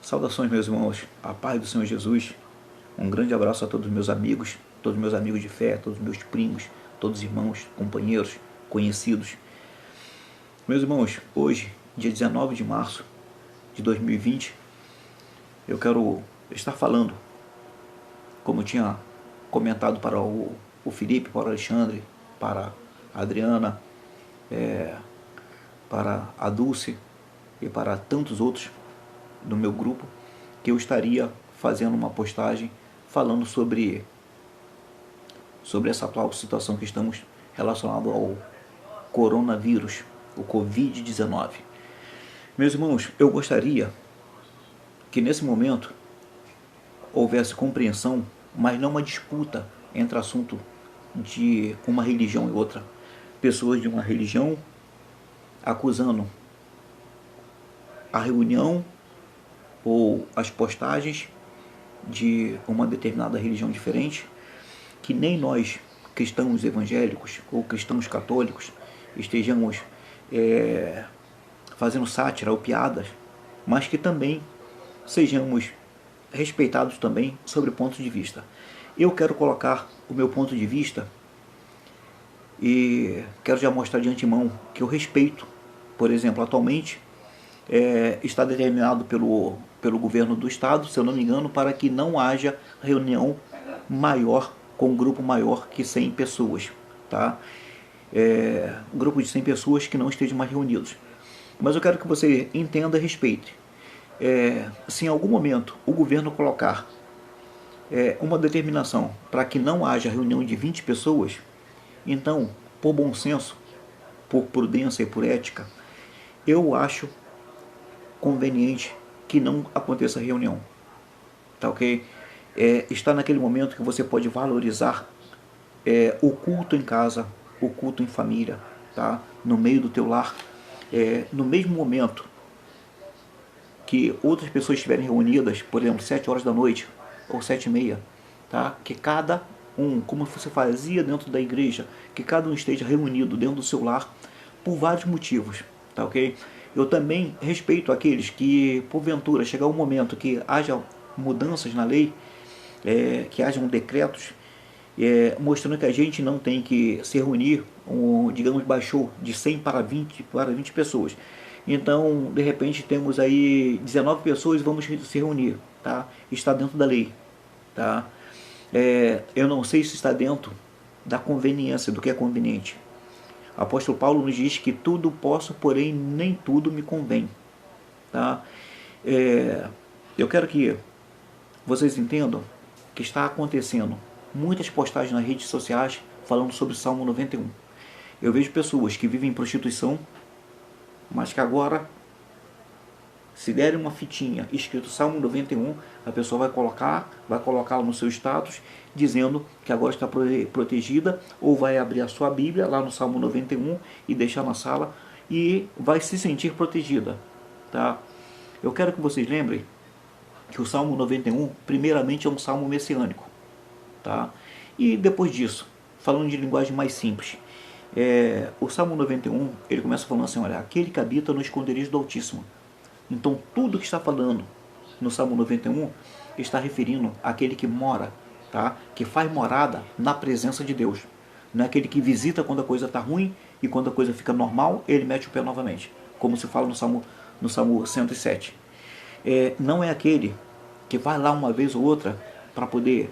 Saudações, meus irmãos, a paz do Senhor Jesus. Um grande abraço a todos os meus amigos de fé, todos os meus primos, todos os irmãos, companheiros, conhecidos. Meus irmãos, hoje, dia 19 de março de 2020, eu quero estar falando, como eu tinha comentado para o Felipe, para o Alexandre, para a Adriana, para a Dulce e para tantos outros do meu grupo, que eu estaria fazendo uma postagem falando sobre essa atual situação que estamos relacionado ao coronavírus, o Covid-19. Meus irmãos, eu gostaria que nesse momento houvesse compreensão, mas não uma disputa entre assunto de uma religião e outra. Pessoas de uma religião acusando a reunião ou as postagens de uma determinada religião diferente, que nem nós, cristãos evangélicos ou cristãos católicos, estejamos fazendo sátira ou piadas, mas que também sejamos respeitados também sobre pontos de vista. Eu quero colocar o meu ponto de vista e quero já mostrar de antemão que eu respeito. Por exemplo, atualmente está determinado pelo governo do estado, se eu não me engano, para que não haja reunião maior, com um grupo maior que 100 pessoas, tá? Um grupo de 100 pessoas que não estejam mais reunidos. Mas eu quero que você entenda e respeite. Se em algum momento o governo colocar uma determinação para que não haja reunião de 20 pessoas, então, por bom senso, por prudência e por ética, eu acho conveniente que não aconteça reunião, tá ok? Está naquele momento que você pode valorizar o culto em casa, o culto em família, tá? No meio do teu lar, no mesmo momento que outras pessoas estiverem reunidas, por exemplo, 7 horas da noite ou 7h30, tá? Que cada um, como você fazia dentro da igreja, que cada um esteja reunido dentro do seu lar por vários motivos, tá ok? Eu também respeito aqueles que, porventura, chegar um momento que haja mudanças na lei, que hajam decretos, mostrando que a gente não tem que se reunir, digamos, baixou de 100 para 20 pessoas. Então, de repente, temos aí 19 pessoas e vamos se reunir, tá? Está dentro da lei, tá? Eu não sei se está dentro da conveniência, do que é conveniente. O apóstolo Paulo nos diz que tudo posso, porém nem tudo me convém, tá? Eu quero que vocês entendam que está acontecendo muitas postagens nas redes sociais falando sobre o Salmo 91. Eu vejo pessoas que vivem em prostituição, mas que agora, se derem uma fitinha escrito Salmo 91, a pessoa vai colocá-lo no seu status, dizendo que agora está protegida, ou vai abrir a sua Bíblia lá no Salmo 91 e deixar na sala e vai se sentir protegida, tá? Eu quero que vocês lembrem que o Salmo 91, primeiramente, é um salmo messiânico, tá? E depois disso, falando de linguagem mais simples, o Salmo 91, ele começa falando assim, olha, aquele que habita no esconderijo do Altíssimo. Então, tudo que está falando no Salmo 91 está referindo àquele que mora, tá? Que faz morada na presença de Deus. Não é aquele que visita quando a coisa está ruim e quando a coisa fica normal, ele mete o pé novamente, como se fala no Salmo 107. Não é aquele que vai lá uma vez ou outra para poder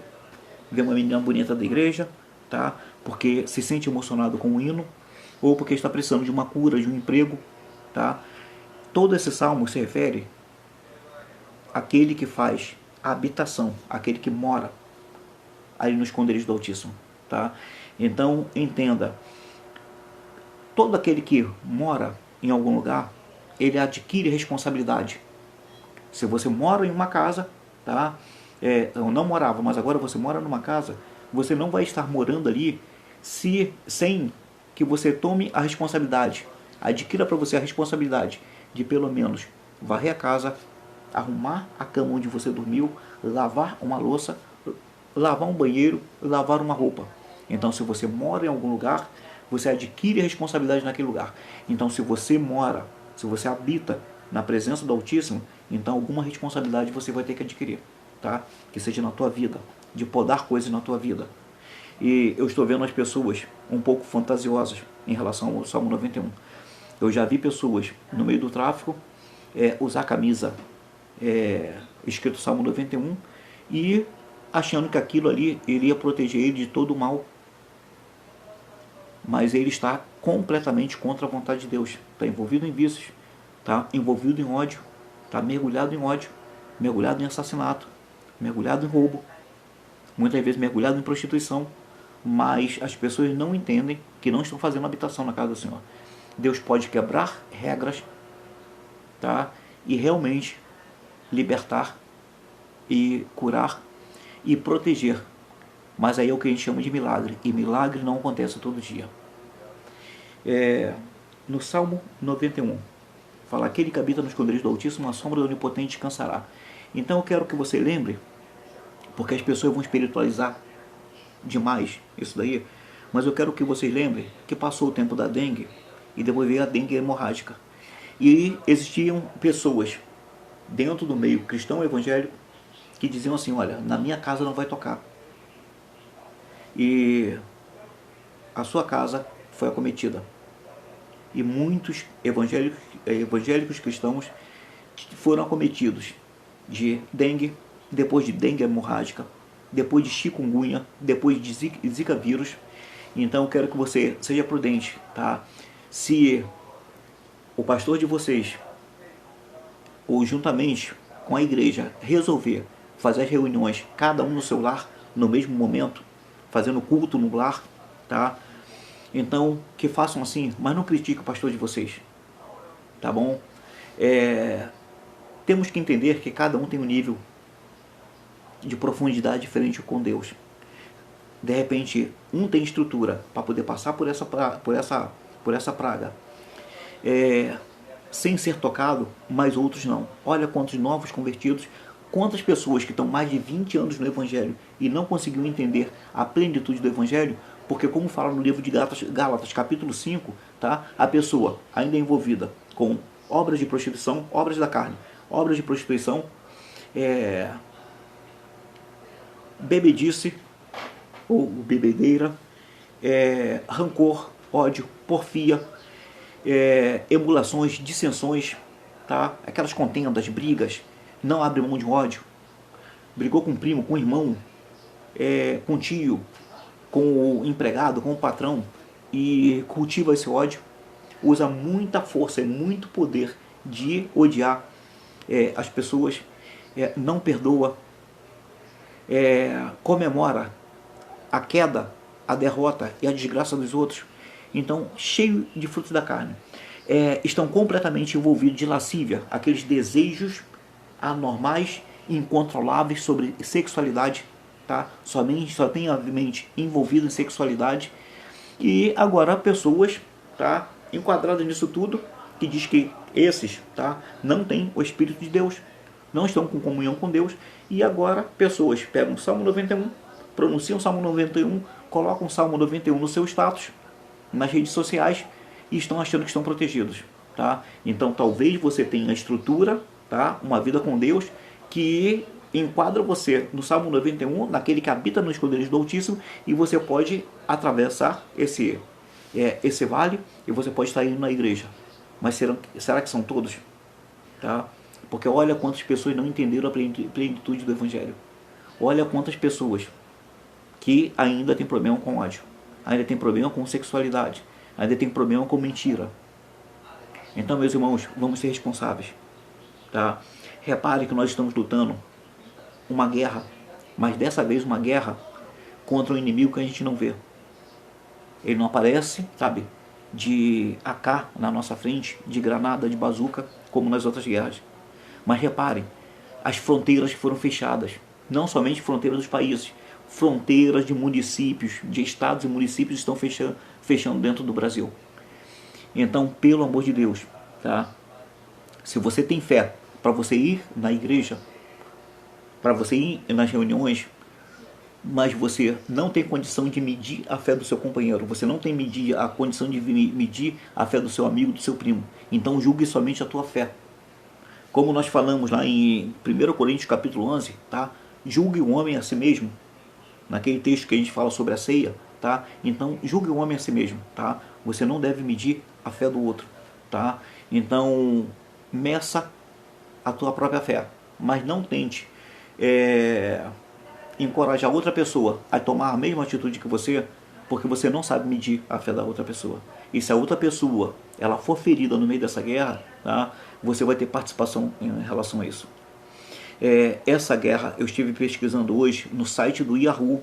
ver uma menina bonita da igreja, tá? Porque se sente emocionado com o hino, ou porque está precisando de uma cura, de um emprego, tá? Todo esse salmo se refere àquele que faz a habitação, aquele que mora ali no esconderijo do Altíssimo, tá? Então, entenda, todo aquele que mora em algum lugar, ele adquire responsabilidade. Se você mora em uma casa, tá? Eu não morava, mas agora você mora numa casa, você não vai estar morando ali sem que você tome a responsabilidade, adquira para você a responsabilidade de pelo menos varrer a casa, arrumar a cama onde você dormiu, lavar uma louça, lavar um banheiro, lavar uma roupa. Então, se você mora em algum lugar, você adquire a responsabilidade naquele lugar. Então, se você habita na presença do Altíssimo, Então alguma responsabilidade você vai ter que adquirir, tá? Que seja na tua vida, de podar coisas na tua vida. E eu estou vendo as pessoas um pouco fantasiosas em relação ao Salmo 91. Eu já vi pessoas no meio do tráfico usar camisa escrito Salmo 91 e achando que aquilo ali iria proteger ele de todo o mal. Mas ele está completamente contra a vontade de Deus. Está envolvido em vícios, está envolvido em ódio, está mergulhado em ódio, mergulhado em assassinato, mergulhado em roubo, muitas vezes mergulhado em prostituição. Mas as pessoas não entendem que não estão fazendo habitação na casa do Senhor. Deus pode quebrar regras, tá? E realmente libertar e curar e proteger. Mas aí é o que a gente chama de milagre. E milagre não acontece todo dia. No Salmo 91, fala: aquele que habita nos esconderijos do Altíssimo, a sombra do Onipotente descansará. Então eu quero que você lembre, porque as pessoas vão espiritualizar demais isso daí, mas eu quero que vocês lembrem que passou o tempo da dengue e depois veio a dengue hemorrágica. E existiam pessoas dentro do meio cristão evangélico que diziam assim: olha, na minha casa não vai tocar. E a sua casa foi acometida. E muitos evangélicos cristãos foram acometidos de dengue, depois de dengue hemorrágica, depois de chikungunya, depois de zika vírus. Então eu quero que você seja prudente, tá? Se o pastor de vocês, ou juntamente com a igreja, resolver fazer as reuniões, cada um no seu lar, no mesmo momento, fazendo culto no lar, tá? Então, que façam assim, mas não critique o pastor de vocês, tá bom? Temos que entender que cada um tem um nível de profundidade diferente com Deus. De repente, um tem estrutura para poder passar por essa praga, sem ser tocado, mas outros não. Olha quantos novos convertidos, quantas pessoas que estão mais de 20 anos no Evangelho e não conseguiram entender a plenitude do Evangelho, porque como fala no livro de Gálatas capítulo 5, tá? A pessoa ainda é envolvida com obras de prostituição, obras da carne, obras de prostituição, bebedice ou bebedeira, rancor, ódio, porfia, emulações, dissensões, tá? Aquelas contendas, brigas, não abre mão de ódio, brigou com o primo, com o irmão, com o tio, com o empregado, com o patrão, e cultiva esse ódio, usa muita força e muito poder de odiar as pessoas, não perdoa, comemora a queda, a derrota e a desgraça dos outros. Então, cheio de frutos da carne, estão completamente envolvidos de lascívia, aqueles desejos anormais, incontroláveis sobre sexualidade, tá? Só tem a mente envolvida em sexualidade. E agora pessoas, tá, enquadradas nisso tudo, que diz que esses, tá, não têm o Espírito de Deus, não estão com comunhão com Deus. E agora pessoas pegam o Salmo 91, pronunciam o Salmo 91, colocam o Salmo 91 no seu status, nas redes sociais, e estão achando que estão protegidos, tá? Então talvez você tenha a estrutura, tá, uma vida com Deus, que enquadra você no Salmo 91, naquele que habita no esconderijo do Altíssimo, e você pode atravessar esse vale, e você pode estar indo na igreja. Mas será que são todos? Tá? Porque olha quantas pessoas não entenderam a plenitude do Evangelho. Olha quantas pessoas que ainda tem problema com ódio, ainda tem problema com sexualidade, ainda tem problema com mentira. Então, meus irmãos, vamos ser responsáveis, tá? Repare que nós estamos lutando uma guerra, mas dessa vez uma guerra contra um inimigo que a gente não vê. Ele não aparece, sabe, de AK na nossa frente, de granada, de bazuca, como nas outras guerras. Mas reparem, as fronteiras foram fechadas, não somente fronteiras dos países, fronteiras de municípios, de estados e municípios estão fechando dentro do Brasil. Então, pelo amor de Deus, tá? Se você tem fé para você ir na igreja, para você ir nas reuniões, mas você não tem condição de medir a fé do seu companheiro, você não tem a condição de medir a fé do seu amigo, do seu primo, então julgue somente a tua fé. Como nós falamos lá em 1 Coríntios capítulo 11, tá? Julgue o homem a si mesmo, naquele texto que a gente fala sobre a ceia, tá? Então, julgue o homem a si mesmo, tá? Você não deve medir a fé do outro, tá? Então, meça a tua própria fé, mas não tente encorajar outra pessoa a tomar a mesma atitude que você, porque você não sabe medir a fé da outra pessoa. E se a outra pessoa ela for ferida no meio dessa guerra, tá? Você vai ter participação em relação a isso. Essa guerra eu estive pesquisando hoje no site do Yahoo,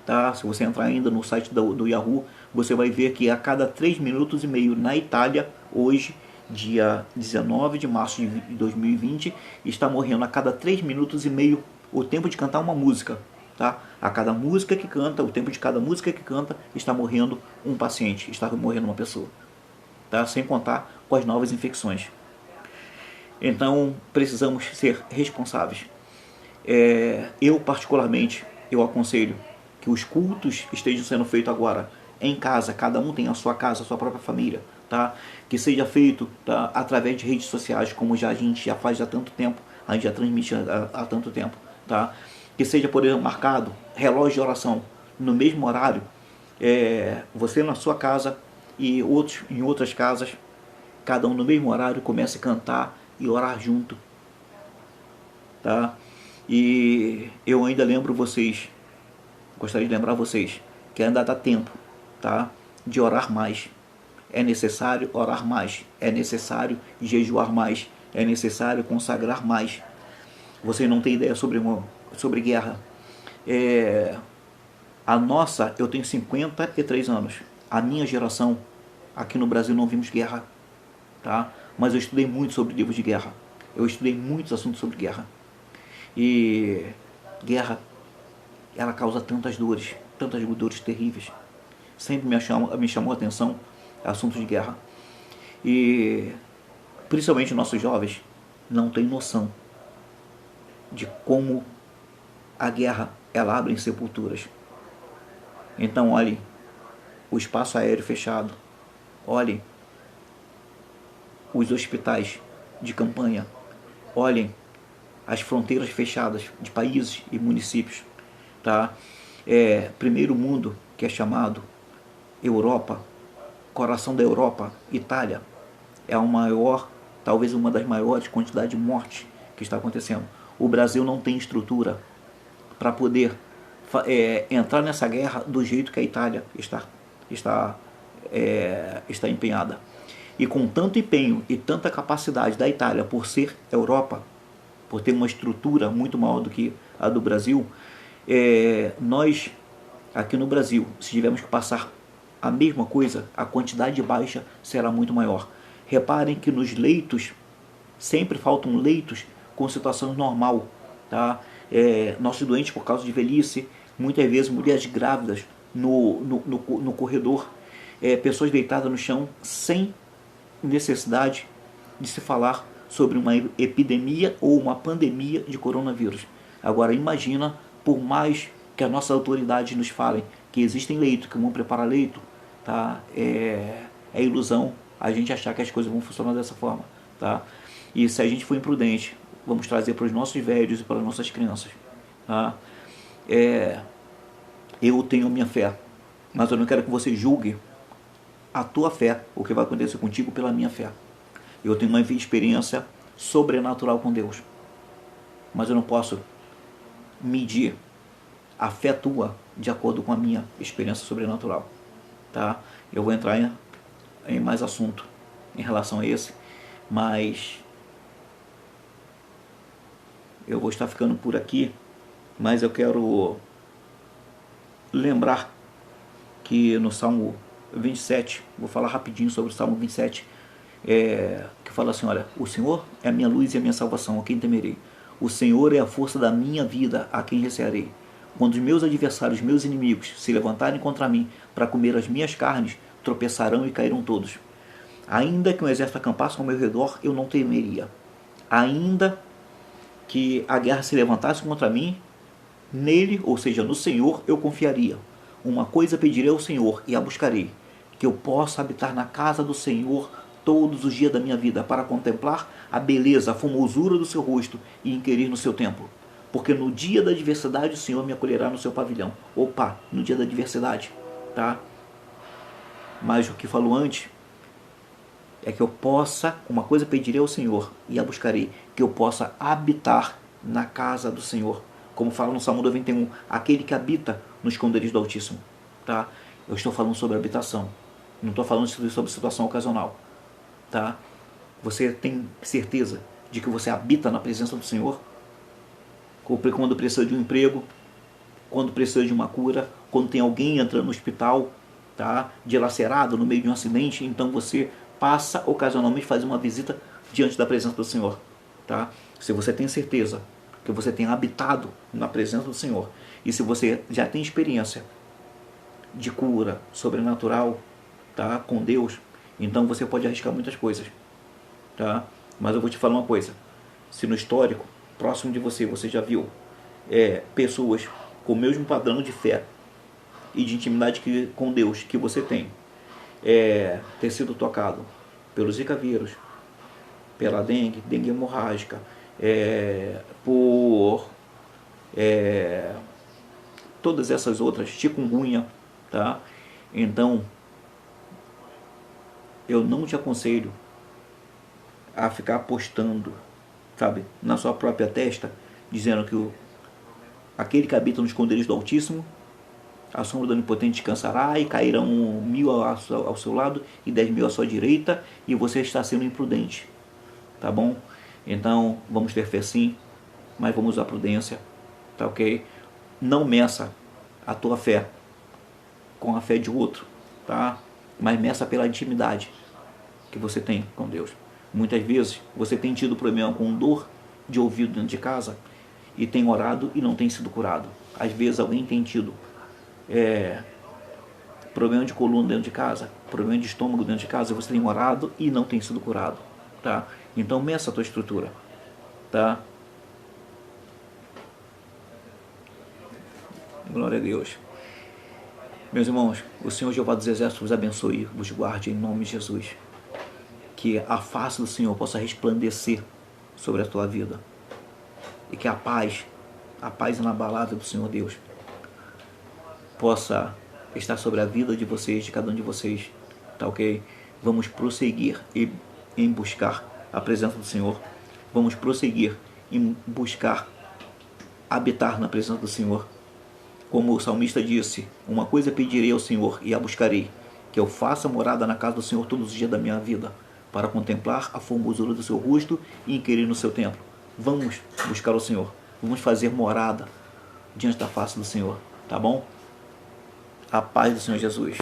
tá? Se você entrar ainda no site do Yahoo, você vai ver que a cada 3 minutos e meio na Itália, hoje, dia 19 de março de 2020, está morrendo a cada 3 minutos e meio o tempo de cantar uma música, tá? A cada música que canta, o tempo de cada música que canta, está morrendo um paciente, está morrendo uma pessoa, tá? Sem contar com as novas infecções. Então, precisamos ser responsáveis. Eu, particularmente, eu aconselho que os cultos estejam sendo feitos agora em casa, cada um tem a sua casa, a sua própria família, tá? Que seja feito, tá, através de redes sociais, como a gente já faz há tanto tempo, a gente já transmite há tanto tempo, tá? Que seja, por exemplo, marcado relógio de oração no mesmo horário, você na sua casa e outros em outras casas, cada um no mesmo horário comece a cantar e orar junto, tá? E eu ainda lembro vocês, gostaria de lembrar vocês que ainda dá tempo, tá? De orar mais. É necessário orar mais, é necessário jejuar mais, é necessário consagrar mais. Vocês não têm ideia sobre guerra. Eu tenho 53 anos. A minha geração, aqui no Brasil, não vimos guerra, tá? Mas eu estudei muito sobre livros de guerra. Eu estudei muitos assuntos sobre guerra. E guerra, ela causa tantas dores terríveis. Sempre me chamou a atenção assuntos de guerra. E principalmente nossos jovens não têm noção de como a guerra ela abre sepulturas. Então olhem o espaço aéreo fechado, olhem os hospitais de campanha, olhem as fronteiras fechadas de países e municípios, tá? Primeiro mundo, que é chamado Europa, coração da Europa, Itália, é o maior, talvez uma das maiores quantidades de mortes que está acontecendo. O Brasil não tem estrutura para poder entrar nessa guerra do jeito que a Itália está empenhada. E com tanto empenho e tanta capacidade da Itália por ser Europa, por ter uma estrutura muito maior do que a do Brasil, nós aqui no Brasil, se tivermos que passar a mesma coisa, a quantidade de baixa será muito maior. Reparem que nos leitos, sempre faltam leitos com situação normal, tá? Nossos doentes por causa de velhice, muitas vezes mulheres grávidas no corredor, pessoas deitadas no chão sem necessidade de se falar sobre uma epidemia ou uma pandemia de coronavírus. Agora imagina, por mais que as nossas autoridades nos falem que existem leitos, que vão preparar leito, tá? É ilusão a gente achar que as coisas vão funcionar dessa forma, tá? E se a gente for imprudente, vamos trazer para os nossos velhos e para as nossas crianças, tá? Eu tenho minha fé, mas eu não quero que você julgue a tua fé, o que vai acontecer contigo pela minha fé. Eu tenho uma experiência sobrenatural com Deus, mas eu não posso medir a fé tua de acordo com a minha experiência sobrenatural, tá? Eu vou entrar em mais assunto em relação a esse, mas eu vou estar ficando por aqui, mas eu quero lembrar que no Salmo 27, vou falar rapidinho sobre o Salmo 27, que fala assim, olha, o Senhor é a minha luz e a minha salvação, a quem temerei? O Senhor é a força da minha vida, a quem recearei? Quando os meus adversários, meus inimigos, se levantarem contra mim para comer as minhas carnes, tropeçarão e cairão todos. Ainda que um exército acampasse ao meu redor, eu não temeria. Ainda que a guerra se levantasse contra mim, nele, ou seja, no Senhor, eu confiaria. Uma coisa pedirei ao Senhor e a buscarei, que eu possa habitar na casa do Senhor todos os dias da minha vida, para contemplar a beleza, a formosura do seu rosto e inquirir no seu templo. Porque no dia da adversidade o Senhor me acolherá no seu pavilhão. Opa, no dia da adversidade, tá? Mas o que falou antes é que eu possa, uma coisa pedirei ao Senhor e a buscarei, que eu possa habitar na casa do Senhor. Como fala no Salmo 91, aquele que habita no esconderijo do Altíssimo, tá? Eu estou falando sobre habitação, não estou falando sobre situação ocasional, tá? Você tem certeza de que você habita na presença do Senhor? Quando precisa de um emprego, quando precisa de uma cura, quando tem alguém entrando no hospital, tá, dilacerado no meio de um acidente, então você passa ocasionalmente fazer uma visita diante da presença do Senhor, tá? Se você tem certeza que você tem habitado na presença do Senhor, e se você já tem experiência de cura sobrenatural, tá, com Deus, então você pode arriscar muitas coisas, tá? Mas eu vou te falar uma coisa: se no histórico próximo de você, você já viu pessoas com o mesmo padrão de fé e de intimidade com Deus que você tem, ter sido tocado pelos Zika vírus, pela dengue hemorrágica, por todas essas outras, chikungunya, tá? Então, eu não te aconselho a ficar apostando, sabe, na sua própria testa, dizendo que aquele que habita no esconderijo do Altíssimo, a sombra do Onipotente descansará, e cairão 1000 ao seu lado e 10.000 à sua direita, e você está sendo imprudente, tá bom? Então, vamos ter fé sim, mas vamos usar prudência, tá ok? Não meça a tua fé com a fé de outro, tá? Mas meça pela intimidade que você tem com Deus. Muitas vezes você tem tido problema com dor de ouvido dentro de casa e tem orado e não tem sido curado. Às vezes alguém tem tido problema de coluna dentro de casa, problema de estômago dentro de casa, e você tem orado e não tem sido curado, tá? Então meça a tua estrutura, tá? Glória a Deus. Meus irmãos, o Senhor Jeová dos Exércitos vos abençoe, vos guarde em nome de Jesus. Que a face do Senhor possa resplandecer sobre a tua vida. E que a paz inabalável do Senhor Deus, possa estar sobre a vida de vocês, de cada um de vocês, tá ok? Vamos prosseguir em buscar a presença do Senhor. Vamos prosseguir em buscar habitar na presença do Senhor. Como o salmista disse, uma coisa pedirei ao Senhor e a buscarei, que eu faça morada na casa do Senhor todos os dias da minha vida, para contemplar a formosura do seu rosto e inquirir no seu templo. Vamos buscar o Senhor, vamos fazer morada diante da face do Senhor, tá bom? A paz do Senhor Jesus.